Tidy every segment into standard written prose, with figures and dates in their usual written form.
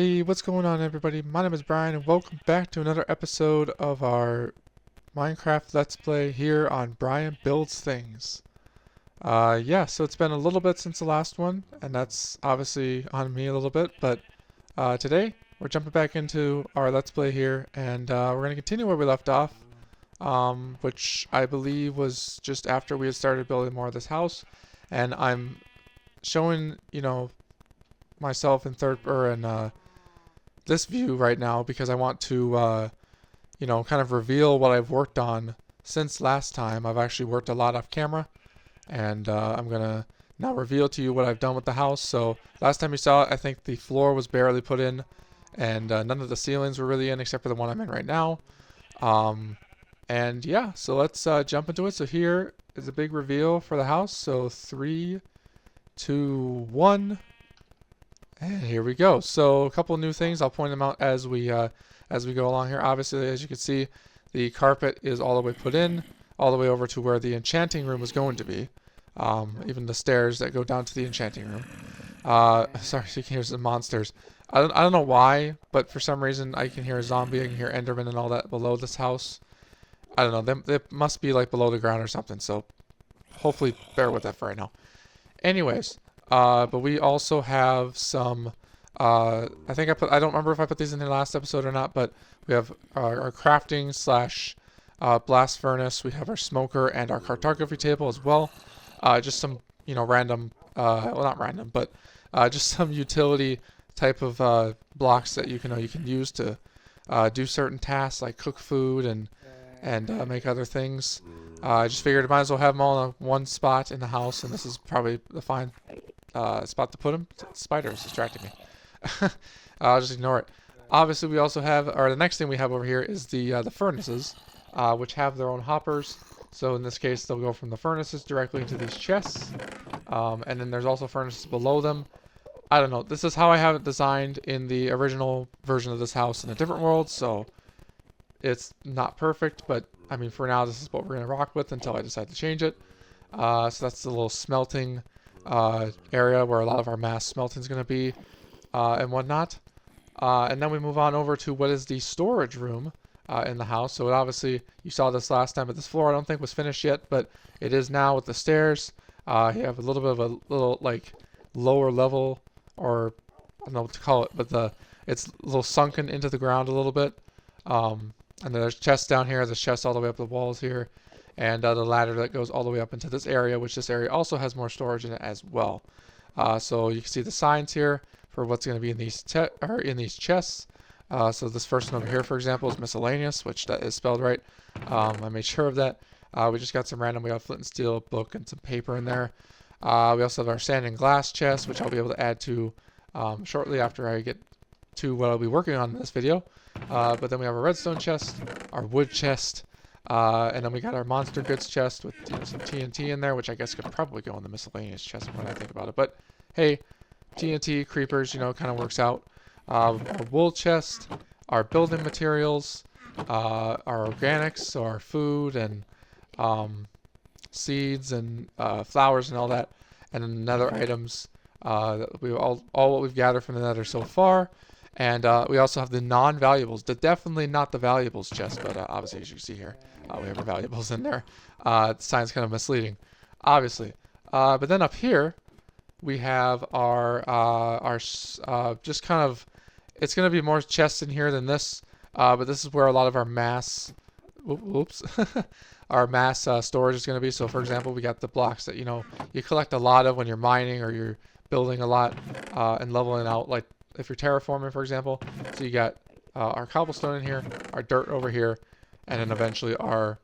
Hey, what's going on, everybody? My name is Brian, and welcome back to another episode of our Minecraft Let's Play here on Brian Builds Things. Yeah, so it's been a little bit since the last one, and that's obviously on me a little bit, but today we're jumping back into our Let's Play here, and we're going to continue where we left off, which I believe was just after we had started building more of this house, and I'm showing, myself in this view right now because I want to kind of reveal what I've worked on since last time. I've actually worked a lot off camera, and I'm gonna now reveal to you what I've done with the house. So last time you saw it, I think the floor was barely put in, and none of the ceilings were really in except for the one I'm in right now. And yeah, so let's jump into it. So here is a big reveal for the house. So 3, 2, 1. And here we go. So a couple of new things. I'll point them out as we go along here. Obviously, as you can see, the carpet is all the way put in, all the way over to where the enchanting room is going to be. Even the stairs that go down to the enchanting room. Sorry, you can hear some monsters. I don't know why, but for some reason I can hear a zombie, I can hear Enderman and all that below this house. I don't know. They must be like below the ground or something. So hopefully bear with that for right now. Anyways. But we also have some, I don't remember if I put these in the last episode or not, but we have our crafting slash blast furnace, we have our smoker and our cartography table as well. Just some, random, well not random, but just some utility type of blocks that you can use to do certain tasks like cook food and make other things. I just figured I might as well have them all in one spot in the house, and this is probably the fine spot to put them. Spiders distracting me. I'll just ignore it. Obviously, we also have, or the next thing we have over here is the furnaces, which have their own hoppers. So in this case, they'll go from the furnaces directly into these chests, and then there's also furnaces below them. I don't know. This is how I have it designed in the original version of this house in a different world, so it's not perfect, but I mean, for now, this is what we're going to rock with until I decide to change it. So that's the little smelting area where a lot of our mass smelting is going to be and whatnot. And then we move on over to what is the storage room in the house. So obviously, you saw this last time, but this floor I don't think was finished yet, but it is now with the stairs. You have a little bit of a like lower level, or I don't know what to call it, but it's a little sunken into the ground a little bit. And there's chests down here. There's chests all the way up the walls here. And the ladder that goes all the way up into this area, which this area also has more storage in it as well. So you can see the signs here for what's going to be in these chests. So this first one over here, for example, is miscellaneous, which that is spelled right. I made sure of that. We just got some random. We got flint and steel, book, and some paper in there. We also have our sand and glass chest, which I'll be able to add to shortly after I get to what I'll be working on in this video. But then we have a redstone chest, our wood chest, and then we got our monster goods chest with some TNT in there, which I guess could probably go in the miscellaneous chest when I think about it. But hey, TNT, creepers, kind of works out. Our wool chest, our building materials, our organics, so our food and seeds and flowers and all that, and then nether items. All what we've gathered from the nether so far. And we also have the non-valuables. Definitely not the valuables chest, but obviously, as you see here, we have our valuables in there. The sign's kind of misleading, obviously. But then up here, we have our just kind of, it's going to be more chests in here than this, but this is where a lot of our mass, our mass storage is going to be. So, for example, we got the blocks that, you collect a lot of when you're mining or you're building a lot and leveling out, like if you're terraforming, for example. So you got our cobblestone in here, our dirt over here, and then eventually our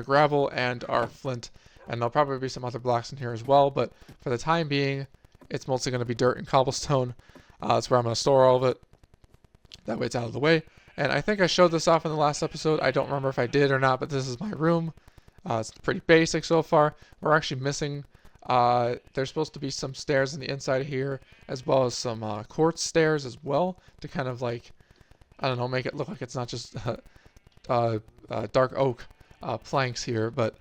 gravel and our flint. And there'll probably be some other blocks in here as well, but for the time being, it's mostly going to be dirt and cobblestone. That's where I'm going to store all of it. That way it's out of the way. And I think I showed this off in the last episode. I don't remember if I did or not, but this is my room. It's pretty basic so far. We're actually missing there's supposed to be some stairs on the inside here, as well as some quartz stairs as well, to kind of like, I don't know, make it look like it's not just dark oak planks here, but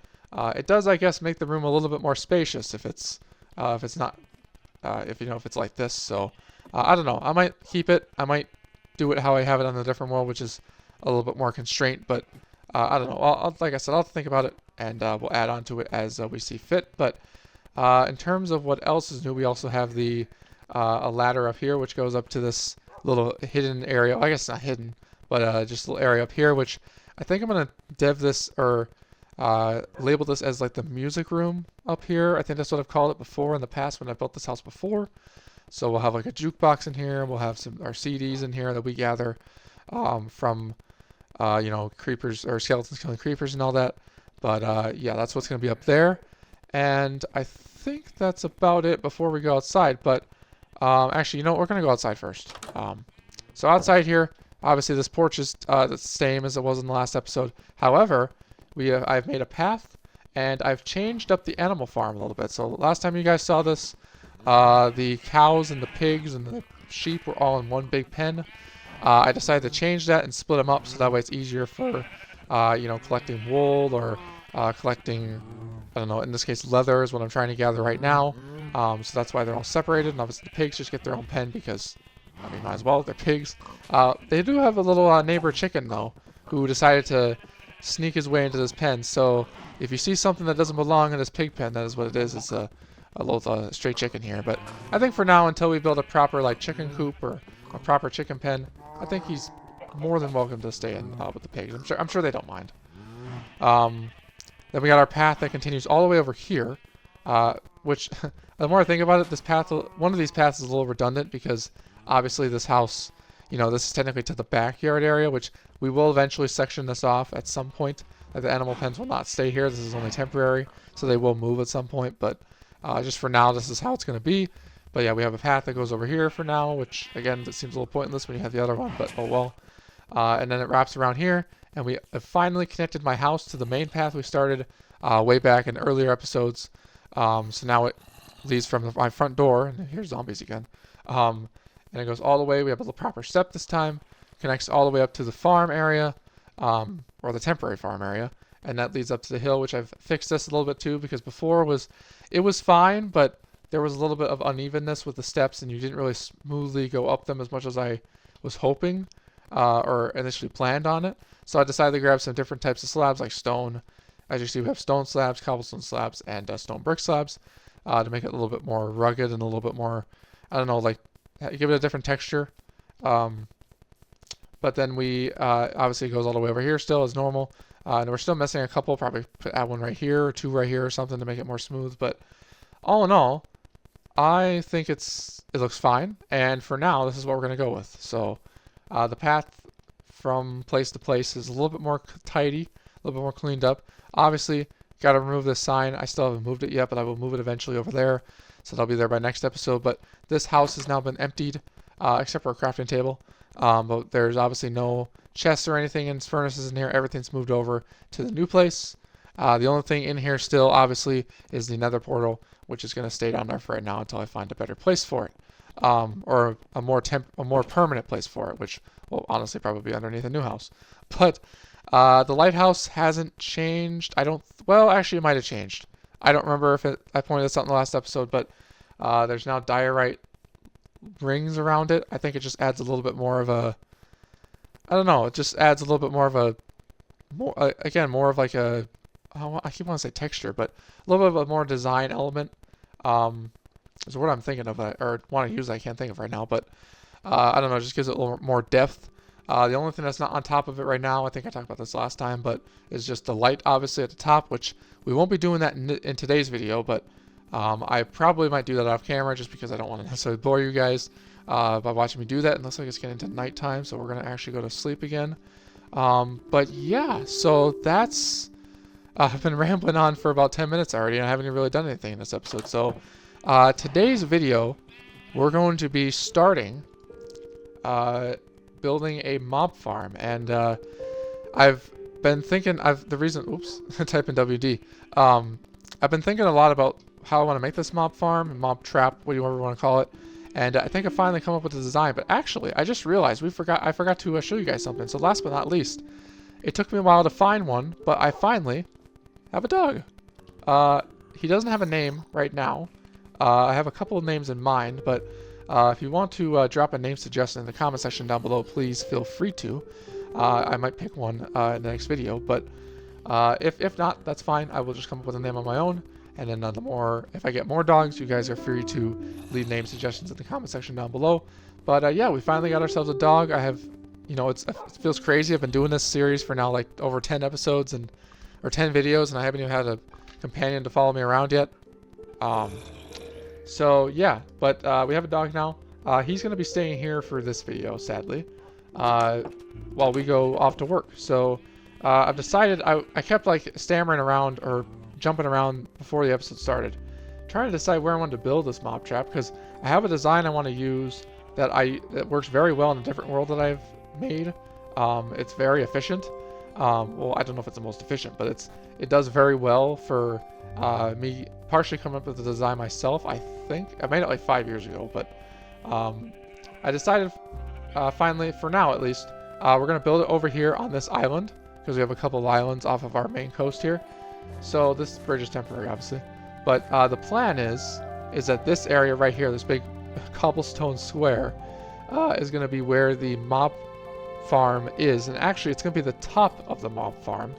it does, I guess, make the room a little bit more spacious if it's not if it's like this. So I don't know. I might keep it. I might do it how I have it on the different world, which is a little bit more constraint. But I don't know. Like I said, I'll think about it, and we'll add on to it as we see fit. But in terms of what else is new, we also have the a ladder up here, which goes up to this little hidden area. Well, I guess not hidden, but just a little area up here, which I think I'm gonna dev this or label this as like the music room up here. I think that's what I've called it before in the past when I built this house before. So we'll have like a jukebox in here. We'll have some our CDs in here that we gather from you know, creepers or skeletons killing creepers and all that. But yeah, that's what's gonna be up there. And I think that's about it before we go outside. But actually, you know what? We're going to go outside first. So outside here, obviously this porch is the same as it was in the last episode. However, I've made a path, and I've changed up the animal farm a little bit. So last time you guys saw this, the cows and the pigs and the sheep were all in one big pen. I decided to change that and split them up so that way it's easier for you know, collecting wool or collecting, I don't know, in this case leather is what I'm trying to gather right now. So that's why they're all separated, and obviously the pigs just get their own pen because, I mean, might as well, they're pigs. They do have a little neighbor chicken, though, who decided to sneak his way into this pen. So if you see something that doesn't belong in this pig pen, that is what it is. It's a little stray chicken here. But I think for now, until we build a proper like chicken coop or a proper chicken pen, I think he's more than welcome to stay in with the pigs. I'm sure they don't mind. Then we got our path that continues all the way over here, which the more I think about it, this path, one of these paths is a little redundant because obviously this house, you know, this is technically to the backyard area, which we will eventually section this off at some point. Like the animal pens will not stay here. This is only temporary, so they will move at some point. But just for now, this is how it's going to be. But yeah, we have a path that goes over here for now, which again, it seems a little pointless when you have the other one, but oh well. And then it wraps around here, and we have finally connected my house to the main path we started way back in earlier episodes. So now it leads from my front door, and here's zombies again. And it goes all the way. We have a proper step this time. Connects all the way up to the farm area, or the temporary farm area, and that leads up to the hill, which I've fixed this a little bit too, because before it was fine, but there was a little bit of unevenness with the steps, and you didn't really smoothly go up them as much as I was hoping or initially planned on it. So I decided to grab some different types of slabs, like stone. As you see, we have stone slabs, cobblestone slabs, and stone brick slabs to make it a little bit more rugged and a little bit more, I don't know, like give it a different texture. But then we obviously it goes all the way over here still as normal. And we're still missing a couple, probably add one right here or two right here or something to make it more smooth. But all in all, I think it looks fine. And for now, this is what we're going to go with. So the path from place to place is a little bit more tidy, a little bit more cleaned up. Obviously, got to remove this sign. I still haven't moved it yet, but I will move it eventually over there. So that'll be there by next episode. But this house has now been emptied, except for a crafting table. But there's obviously no chests or anything in furnaces in here. Everything's moved over to the new place. The only thing in here still, obviously, is the nether portal, which is going to stay down there for right now until I find a better place for it. Or a more permanent place for it, which will honestly probably be underneath a new house. But the lighthouse hasn't changed. Well, actually, it might have changed. I don't remember if I pointed this out in the last episode, but there's now diorite rings around it. I think it just adds a little bit more of a, I don't know, it just adds a little bit more of a, more of like a, I keep wanting to say texture, but a little bit of a more design element is what I'm thinking of, or want to use I can't think of right now, but I don't know, it just gives it a little more depth. The only thing that's not on top of it right now, I think I talked about this last time, but is just the light obviously at the top, which we won't be doing that in today's video, but I probably might do that off camera just because I don't want to necessarily bore you guys by watching me do that. It looks like it's getting into nighttime, so we're going to actually go to sleep again. But yeah, so that's, I've been rambling on for about 10 minutes already, and I haven't even really done anything in this episode. So today's video, we're going to be starting building a mob farm, and I've been thinking, type in WD. I've been thinking a lot about how I want to make this mob farm, mob trap, whatever you want to call it, and I think I finally come up with the design. But actually, I just realized I forgot to show you guys something. So last but not least, it took me a while to find one, but I finally have a dog. He doesn't have a name right now. I have a couple of names in mind, but If you want to drop a name suggestion in the comment section down below, please feel free to. I might pick one in the next video, but if not, that's fine. I will just come up with a name on my own, and then if I get more dogs, you guys are free to leave name suggestions in the comment section down below. But yeah, we finally got ourselves a dog. I have, it feels crazy. I've been doing this series for now like over 10 episodes or 10 videos, and I haven't even had a companion to follow me around yet. So yeah, but we have a dog now. He's gonna be staying here for this video, sadly, while we go off to work. So I've decided I kept like stammering around or jumping around before the episode started, trying to decide where I wanted to build this mob trap, because I have a design I want to use that works very well in a different world that I've made. It's very efficient. Well, I don't know if it's the most efficient, but it does very well for me partially coming up with the design myself. I think I made it like 5 years ago, but I decided finally, for now at least, we're gonna build it over here on this island, because we have a couple of islands off of our main coast here. So this bridge is temporary, obviously, but the plan is that this area right here, this big cobblestone square, is going to be where the mob farm is, and actually it's going to be the top of the mob farm,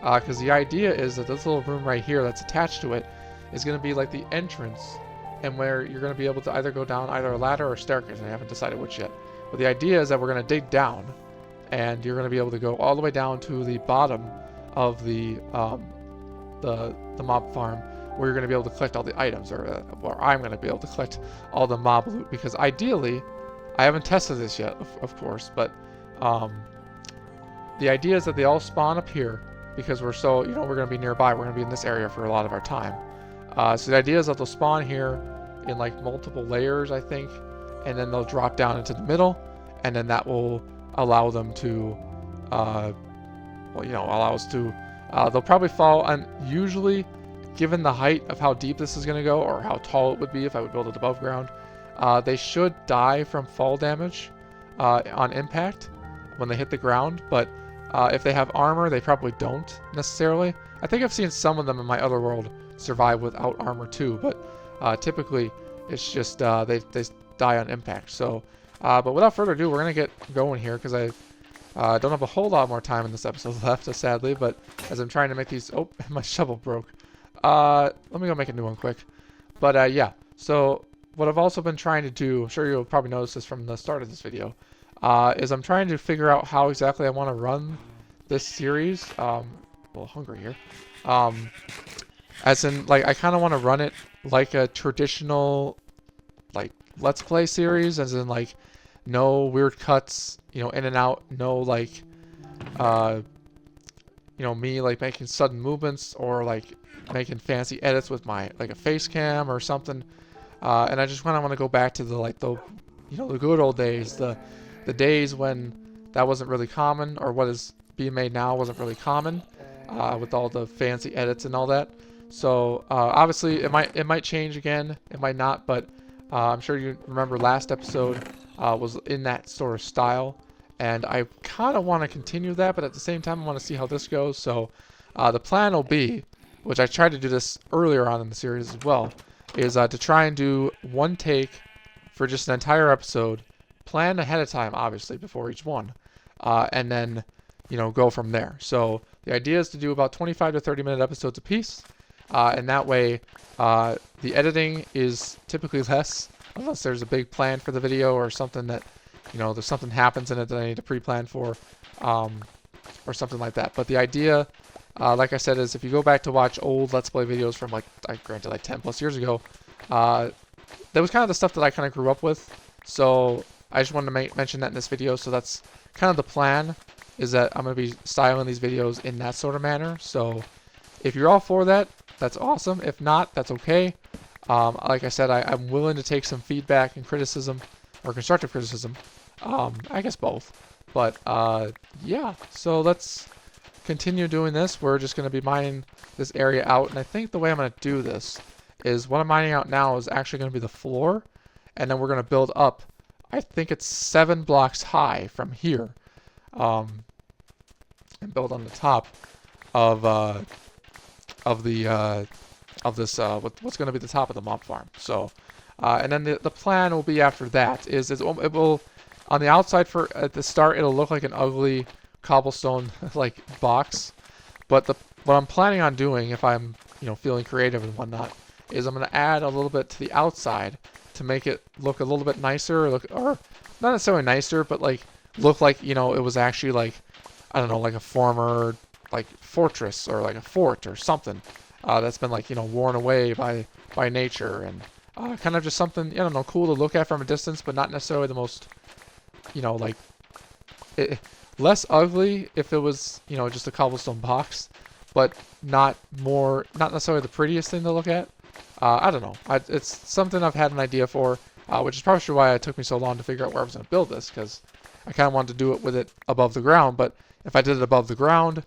because the idea is that this little room right here that's attached to it is going to be like the entrance, and where you're going to be able to either go down either a ladder or staircase. I haven't decided which yet, but the idea is that we're going to dig down, and you're going to be able to go all the way down to the bottom of the mob farm, where you're going to be able to collect all the items, or I'm going to be able to collect all the mob loot, because ideally, I haven't tested this yet, of course, but the idea is that they all spawn up here, because we're going to be nearby. We're going to be in this area for a lot of our time. So the idea is that they'll spawn here in like multiple layers, I think, and then they'll drop down into the middle, and then that will allow them to, allow us to, they'll probably fall, and usually, given the height of how deep this is going to go, or how tall it would be if I would build it above ground, they should die from fall damage on impact when they hit the ground, but if they have armor, they probably don't necessarily. I think I've seen some of them in my other world survive without armor too, but typically it's just they die on impact. So, but without further ado, we're going to get going here, because I don't have a whole lot more time in this episode left, sadly, but as I'm trying to make these... Oh, my shovel broke. Let me go make a new one quick. But yeah, so what I've also been trying to do, I'm sure you'll probably notice this from the start of this video, is I'm trying to figure out how exactly I want to run this series. A little hungry here. As in, like, I kind of want to run it like a traditional, like, Let's Play series, as in, like, no weird cuts, in and out, no, like, me, like, making sudden movements, or, like, making fancy edits with my, like, a face cam or something. And I just kind of want to go back to the good old days, the days when that wasn't really common, or what is being made now wasn't really common, with all the fancy edits and all that. So obviously it might change again, it might not, but I'm sure you remember last episode was in that sort of style, and I kind of want to continue that, but at the same time I want to see how this goes. So the plan will be, which I tried to do this earlier on in the series as well, is to try and do one take for just an entire episode, plan ahead of time, obviously, before each one, and then, go from there. So the idea is to do about 25 to 30-minute episodes a piece, and that way the editing is typically less, unless there's a big plan for the video, or something that, there's something happens in it that I need to pre-plan for, or something like that. But the idea, like I said, is if you go back to watch old Let's Play videos from, granted, like 10 plus years ago, that was kind of the stuff that I kind of grew up with. So I just wanted to mention that in this video. So that's kind of the plan, is that I'm going to be styling these videos in that sort of manner. So if you're all for that, that's awesome. If not, that's okay. Like I said, I'm willing to take some feedback and criticism, or constructive criticism. I guess both. But yeah, so let's continue doing this. We're just going to be mining this area out, and I think the way I'm going to do this is what I'm mining out now is actually going to be the floor, and then we're going to build up. I think it's 7 blocks high from here, and build on the top of this what's going to be the top of the mob farm. So And then the plan will be after that is it will on the outside for at the start it'll look like an ugly cobblestone like box, but what I'm planning on doing if I'm feeling creative and whatnot is I'm going to add a little bit to the outside to make it look a little bit nicer, or not necessarily nicer, but like look like it was actually like I don't know, like a former like fortress or like a fort or something that's been like worn away by nature, and kind of just something I don't know, cool to look at from a distance, but not necessarily the most like less ugly if it was just a cobblestone box, but not necessarily the prettiest thing to look at. I don't know. It's something I've had an idea for, which is probably why it took me so long to figure out where I was going to build this, because I kind of wanted to do it with it above the ground, but if I did it above the ground,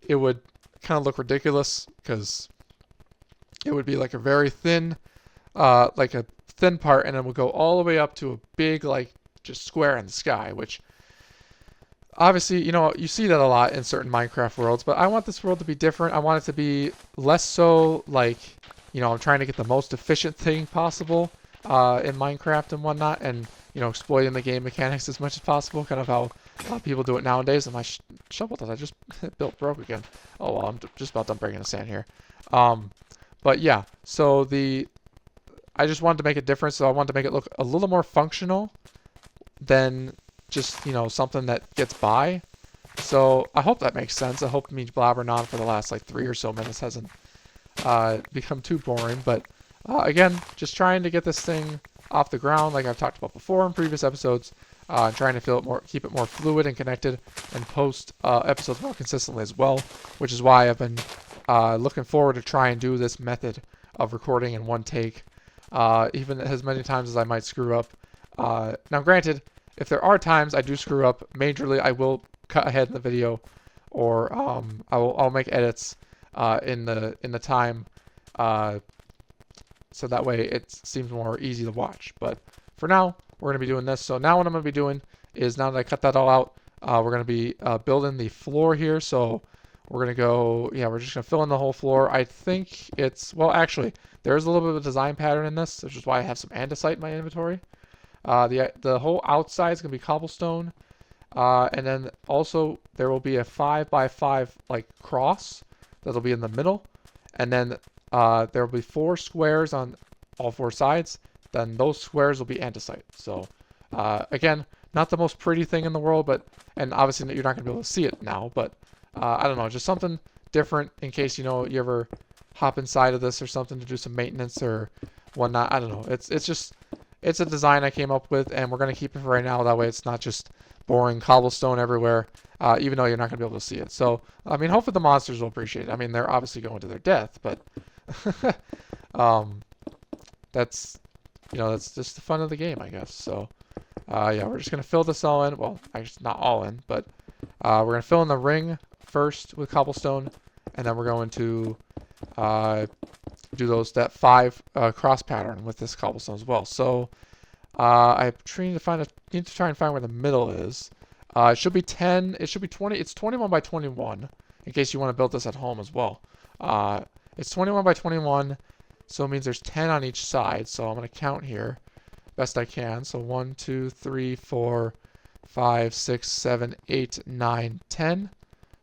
it would kind of look ridiculous, because it would be like a very thin, like a thin part, and it would go all the way up to a big, like, just square in the sky, which obviously, you see that a lot in certain Minecraft worlds, but I want this world to be different. I want it to be less so like, I'm trying to get the most efficient thing possible in Minecraft and whatnot, and, exploiting the game mechanics as much as possible, kind of how people do it nowadays. And my shovel that I just built broke again. Oh, well, I'm just about done breaking the sand here. But yeah, so I just wanted to make a difference, so I wanted to make it look a little more functional than just, something that gets by. So I hope that makes sense. I hope me blabbering on for the last like 3 or so minutes hasn't become too boring. But again, just trying to get this thing off the ground like I've talked about before in previous episodes, and trying to keep it more fluid and connected, and post episodes more consistently as well, which is why I've been looking forward to try and do this method of recording in one take, even as many times as I might screw up. Now granted, if there are times I do screw up majorly, I will cut ahead in the video, or I'll make edits in the time, so that way it seems more easy to watch. But for now, we're going to be doing this. So now what I'm going to be doing is, now that I cut that all out, we're going to be building the floor here. So we're going to go, we're just going to fill in the whole floor. I think it's, well, actually, there's a little bit of a design pattern in this, which is why I have some andesite in my inventory. The whole outside is going to be cobblestone, and then also there will be a 5x5 like cross that'll be in the middle, and then there will be 4 squares on all 4 sides. Then those squares will be andesite. So again, not the most pretty thing in the world, and obviously you're not going to be able to see it now, but I don't know, just something different in case you ever hop inside of this or something to do some maintenance or whatnot. I don't know. It's a design I came up with, and we're going to keep it for right now. That way it's not just boring cobblestone everywhere, even though you're not going to be able to see it. So, I mean, hopefully the monsters will appreciate it. I mean, they're obviously going to their death, but that's just the fun of the game, I guess. So, yeah, we're just going to fill this all in. Well, actually, not all in, but we're going to fill in the ring first with cobblestone, and then we're going to do that 5 cross pattern with this cobblestone as well. So I'm trying to need to try and find where the middle is. It should be 10. It should be 20. It's 21 by 21. In case you want to build this at home as well. It's 21 by 21, so it means there's 10 on each side. So I'm going to count here best I can. So 1, 2, 3, 4, 5, 6, 7, 8, 9, 10.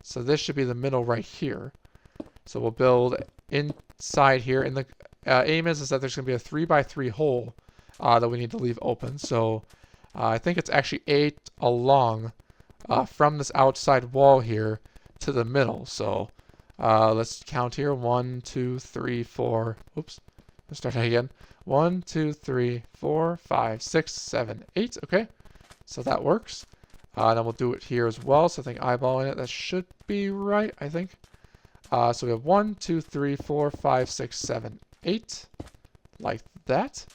So this should be the middle right here. So we'll build inside here, and the aim is that there's going to be a 3x3 hole that we need to leave open. So I think it's actually 8 along from this outside wall here to the middle. So let's count here. 1, 2, 3, 4. Oops. Let's start that again. 1, 2, 3, 4, 5, 6, 7, 8. Okay. So that works. And then we'll do it here as well. So I think eyeballing it, that should be right, I think. So we have 1, 2, 3, 4, 5, 6, 7, 8. Like that.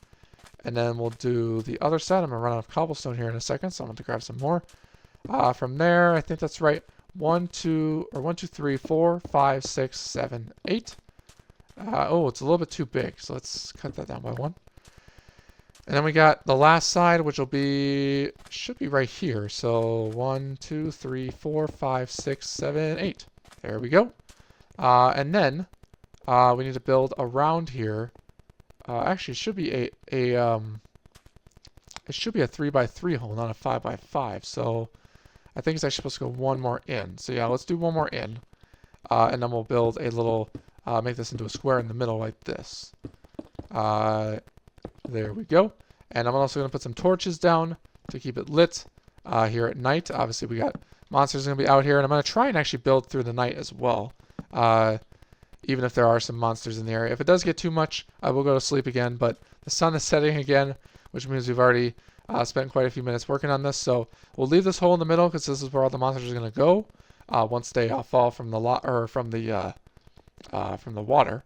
And then we'll do the other side. I'm going to run out of cobblestone here in a second, so I'm going to grab some more. From there, I think that's right. 1, 2, 3, 4, 5, 6, 7, 8. Oh, it's a little bit too big, so let's cut that down by 1. And then we got the last side, which should be right here. So 1, 2, 3, 4, 5, 6, 7, 8. There we go. And then we need to build around here Actually, it should be it should be a 3x3 hole, not a 5x5. So I think it's actually supposed to go one more in. So yeah, let's do one more in, and then we'll build a little, make this into a square in the middle like this. There we go. And I'm also going to put some torches down to keep it lit here at night. Obviously, we got monsters going to be out here, and I'm going to try and actually build through the night as well, even if there are some monsters in the area. If it does get too much, I will go to sleep again, but the sun is setting again, which means we've already spent quite a few minutes working on this. So we'll leave this hole in the middle because this is where all the monsters are going to go once they fall from the from the water.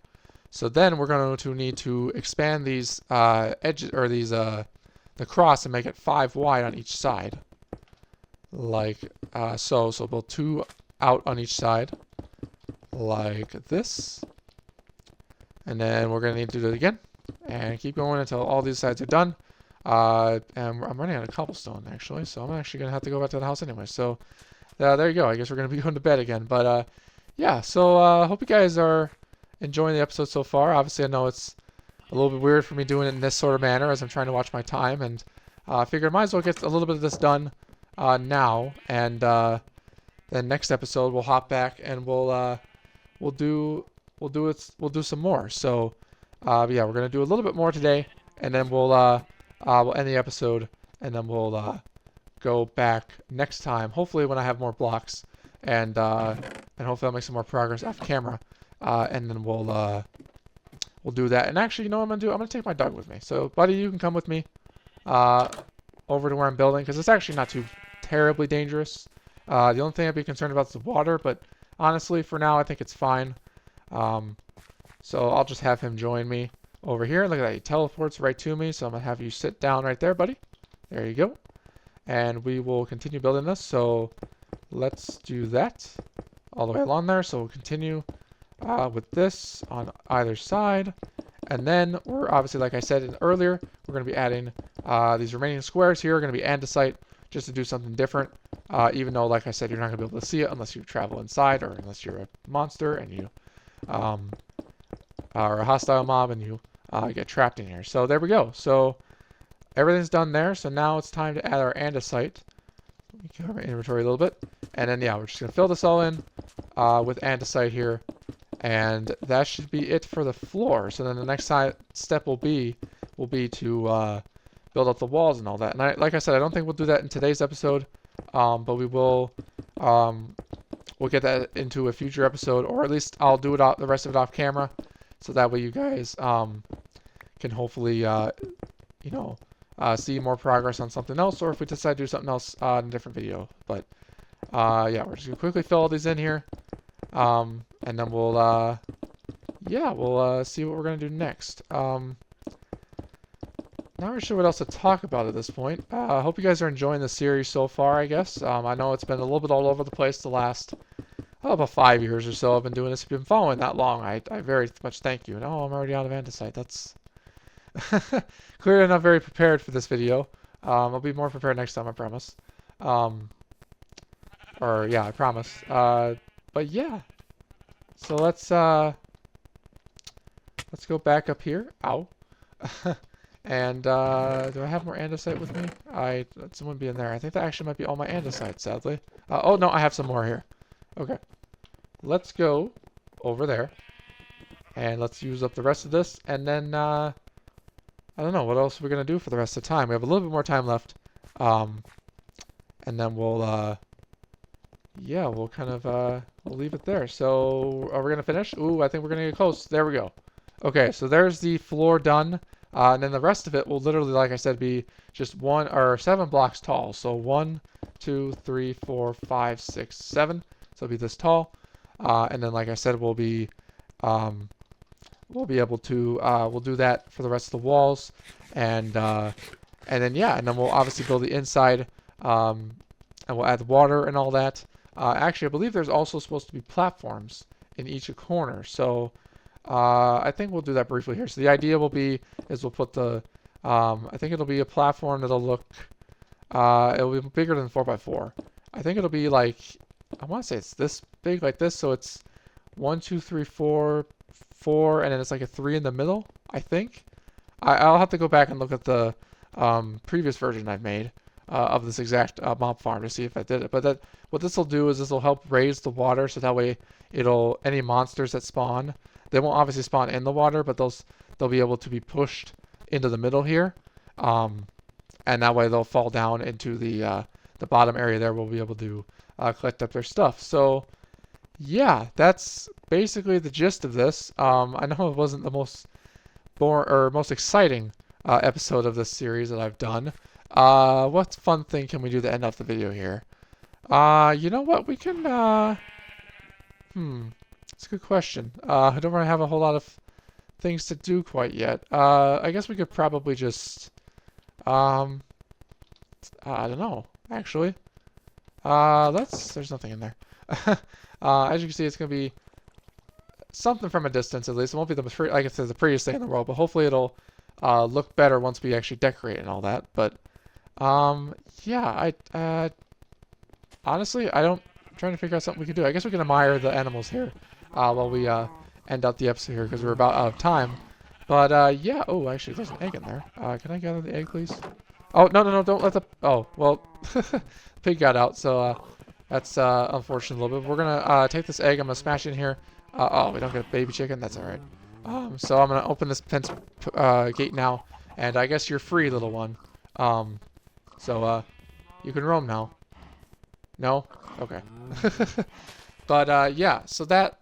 So then we're going to need to expand these edges, or these the cross, and make it 5 wide on each side, like so. So build 2 out on each side, like this, and then we're going to need to do it again, and keep going until all these sides are done. And I'm running out of cobblestone actually, so I'm actually going to have to go back to the house anyway. So there you go. I guess we're going to be going to bed again, but yeah. So hope you guys are enjoying the episode so far. Obviously, I know it's a little bit weird for me doing it in this sort of manner as I'm trying to watch my time, and I figured I might as well get a little bit of this done now, and then next episode we'll hop back and we'll do some more. So yeah, we're gonna do a little bit more today, and then we'll end the episode, and then we'll go back next time. Hopefully, when I have more blocks, and hopefully I'll make some more progress off camera. And then we'll do that. And actually, you know what I'm gonna do? I'm gonna take my dog with me. So, buddy, you can come with me over to where I'm building, because it's actually not too terribly dangerous. The only thing I'd be concerned about is the water, but honestly, for now, I think it's fine. So I'll just have him join me over here. Look at that, he teleports right to me. So I'm gonna have you sit down right there, buddy. There you go. And we will continue building this. So let's do that all the way along there. So we'll continue with this on either side, and then we're obviously, like I said earlier, we're going to be adding these remaining squares here are going to be andesite, just to do something different, even though, like I said, you're not going to be able to see it unless you travel inside, or unless you're a monster and you are a hostile mob and you get trapped in here. So there we go. So everything's done there. So now it's time to add our andesite. Let me cover my inventory a little bit, and then yeah, we're just going to fill this all in with andesite here. And that should be it for the floor. So then the next step will be to build up the walls and all that. And like I said, I don't think we'll do that in today's episode, but we will. We'll get that into a future episode, or at least I'll do it the rest of it off camera, so that way you guys can hopefully see more progress on something else, or if we decide to do something else in a different video. But yeah, we're just gonna quickly fill all these in here. And then we'll see what we're going to do next. Not really sure what else to talk about at this point. I hope you guys are enjoying the series so far, I guess. I know it's been a little bit all over the place the last, about 5 years or so I've been doing this. If you've been following that long, I very much thank you. And I'm already out of andesite. That's clearly not very prepared for this video. I'll be more prepared next time, I promise. Or yeah, I promise. But yeah, so let's go back up here. Ow. And do I have more andesite with me? Someone be in there. I think that actually might be all my andesite, sadly. Oh no, I have some more here. Okay, let's go over there, and let's use up the rest of this, and then I don't know what else we're gonna do for the rest of the time. We have a little bit more time left, and then we'll yeah, we'll kind of we'll leave it there. So are we gonna finish? Ooh, I think we're gonna get close. There we go. Okay, so there's the floor done, and then the rest of it will literally, like I said, be just 7 blocks tall. So 1, 2, 3, 4, 5, 6, 7. So it'll be this tall, and then, like I said, we'll be able to we'll do that for the rest of the walls, and then yeah, and then we'll obviously build the inside, and we'll add the water and all that. Actually, I believe there's also supposed to be platforms in each corner. So I think we'll do that briefly here. So the idea will be we'll put the I think it'll be a platform that'll look it'll be bigger than 4x4. I think it'll be like, I want to say it's this big, like this. So it's 1, 2, 3, 4, 4, and then it's like a 3 in the middle, I think. I'll have to go back and look at the previous version I've made of this exact mob farm to see if I did it. But what this will do is this will help raise the water, so that way any monsters that spawn, they won't obviously spawn in the water, but they'll be able to be pushed into the middle here, and that way they'll fall down into the bottom area there. We'll be able to collect up their stuff. So yeah, that's basically the gist of this. I know it wasn't the most most exciting episode of this series that I've done. What fun thing can we do to end off the video here? You know what? We can, it's a good question. I don't really have a whole lot of things to do quite yet. I guess we could probably just, I don't know, actually. There's nothing in there. As you can see, it's going to be something from a distance, at least. It won't be like I said, the prettiest thing in the world, but hopefully it'll look better once we actually decorate and all that. But yeah, honestly, I'm trying to figure out something we can do. I guess we can admire the animals here while we end out the episode here, because we're about out of time. But yeah, oh, actually, there's an egg in there. Can I gather the egg, please? Oh, no, don't let the... Oh, well, pig got out, so that's unfortunate a little bit. We're going to take this egg. I'm going to smash it in here. Oh, we don't get a baby chicken? That's all right. So I'm going to open this fence gate now, and I guess you're free, little one. So you can roam now. No? Okay. But yeah, so that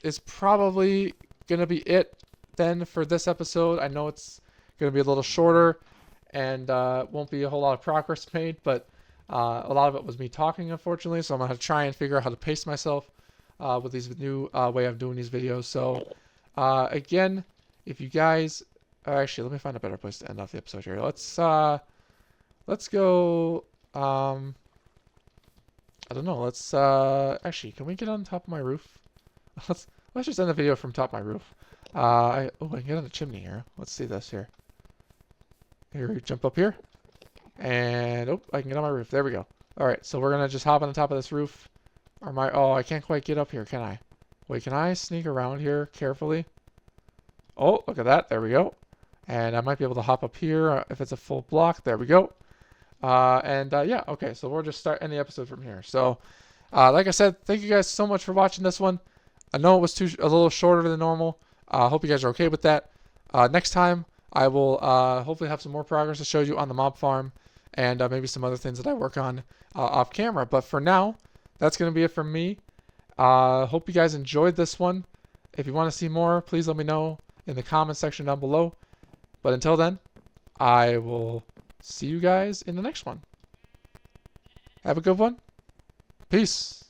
is probably going to be it then for this episode. I know it's going to be a little shorter and won't be a whole lot of progress made, but a lot of it was me talking, unfortunately, so I'm going to try and figure out how to pace myself with these new way of doing these videos. So again, if you guys actually, let me find a better place to end off the episode here. Let's go I don't know, let's actually, can we get on top of my roof? let's just end the video from top of my roof. I can get on the chimney here. Let's see this here. Here, jump up here. And I can get on my roof. There we go. Alright, so we're gonna just hop on the top of this roof. Oh, I can't quite get up here, can I? Wait, can I sneak around here carefully? Oh, look at that. There we go. And I might be able to hop up here if it's a full block. There we go. Yeah, okay, so we'll just start ending the episode from here. So, like I said, thank you guys so much for watching this one. I know it was a little shorter than normal. I hope you guys are okay with that. Next time, I will hopefully have some more progress to show you on the mob farm, and maybe some other things that I work on off camera. But for now, that's going to be it from me. Hope you guys enjoyed this one. If you want to see more, please let me know in the comment section down below. But until then, I will see you guys in the next one. Have a good one. Peace.